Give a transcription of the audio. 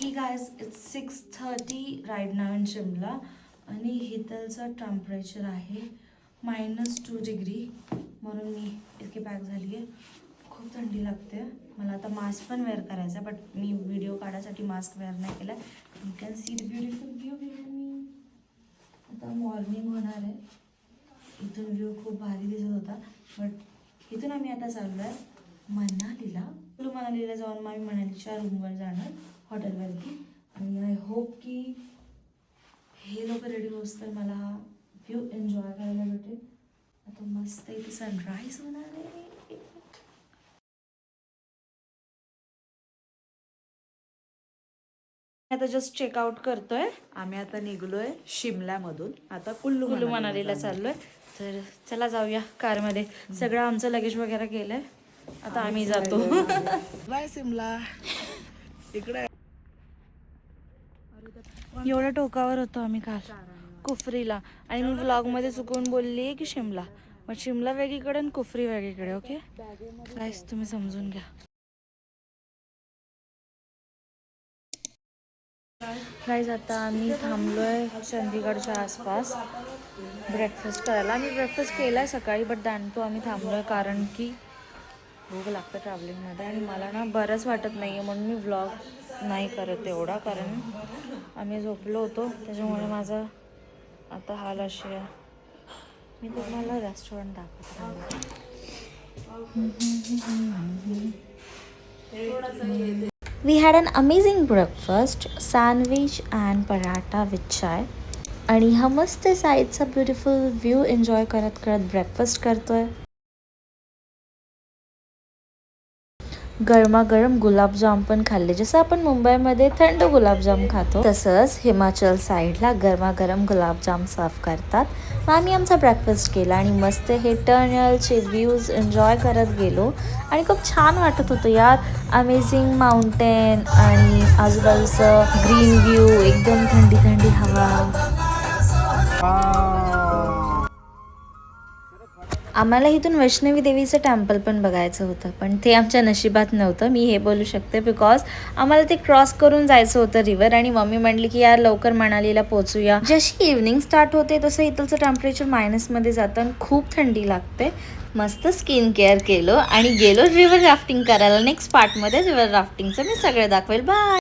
He guys it's 6:30 right now in Shimla आणि हिथलचं temperature आहे -2 डिग्री. म्हणून मी इतकी पॅक झाली आहे. खूप थंडी लागते. मला आता मास्क पण वेअर करायचा आहे, बट मी व्हिडिओ काढायसाठी मास्क वेअर नाही केला. You can see the beautiful view behind me. आता मॉर्निंग होणार आहे. इथून व्ह्यू खूप भारी दिसत होता, बट इथून आम्ही आता चाललो आहे मनालीला. मनालीला जाऊन मग आम्ही मनालीच्या रूमवर जाणार हॉटेलवरती. आणि आय होप की हे लोक रेडी होस तर मला व्ह्यू एन्जॉय करायला भेटेल. आता मस्त इथे सनराईज होणार आहे. आता जस्ट चेकआउट करतोय. आम्ही आता निघलोय शिमल्यामधून. आता कुल्लू मनालीला चाललोय. तर चला जाऊया कारमध्ये. सगळं आमचं लगेज वगैरे केलंय. आता आम्ही जातो. बाय शिमला. इकडे एवढ्या टोकावर होतो आम्ही काल कुफरीला. आणि मी व्लॉगमध्ये चुकून बोलली आहे की शिमला, मग शिमला वेगळीकडे आणि कुफरी वेगळीकडे. ओके गाईस, तुम्ही समजून घ्या. गाईज आता आम्ही थांबलोय चंदीगडच्या आसपास ब्रेकफास्ट करायला. आम्ही ब्रेकफास्ट केला आहे सकाळी, बट दांडतो आम्ही थांबलोय कारण की भूक लागतं ट्रॅव्हलिंगमध्ये. आणि मला ना बरंच वाटत नाही आहे, म्हणून मी व्लॉग नाही करत एवढा, कारण आम्ही झोपलो होतो. त्याच्यामुळे माझं आता हाल अशी आहे. मी तुम्हाला रेस्टॉरंट दाखवते. We had an amazing breakfast, sandwich and paratha with chai. आणि हा मस्त साईडचा ब्युटिफुल व्ह्यू एन्जॉय करत करत ब्रेकफास्ट करतोय. गरमागरम गुलाबजाम पण खाल्ले. जसं आपण मुंबईमध्ये थंड गुलाबजाम खातो, तसंच हिमाचल साईडला गरमागरम गुलाबजाम सर्व करतात. मग आम्ही आमचा ब्रेकफास्ट केला आणि मस्त हे टर्नलचे व्ह्यूज एन्जॉय करत गेलो. आणि खूप छान वाटत होतं यार. अमेझिंग माउंटेन आणि आजूबाजूचं ग्रीन व्ह्यू, एकदम थंडी थंडी हवा. आम्हाला इथून वैष्णवी देवीचं टेम्पल पण बघायचं होतं, पण ते आमच्या नशिबात नव्हतं. मी हे बोलू शकते बिकॉज आम्हाला ते क्रॉस करून जायचं होतं रिव्हर. आणि मम्मी म्हणली की यार लवकर मनालीला पोहोचूया. जशी इव्हनिंग स्टार्ट होते तसं इथलचं टेम्परेचर मायनसमध्ये जातं आणि खूप थंडी लागते. मस्त स्किन केअर केलं आणि गेलो रिव्हर राफ्टिंग करायला. नेक्स्ट पार्टमध्ये रिव्हर राफ्टिंगचं मी सगळं दाखवेल. बाय.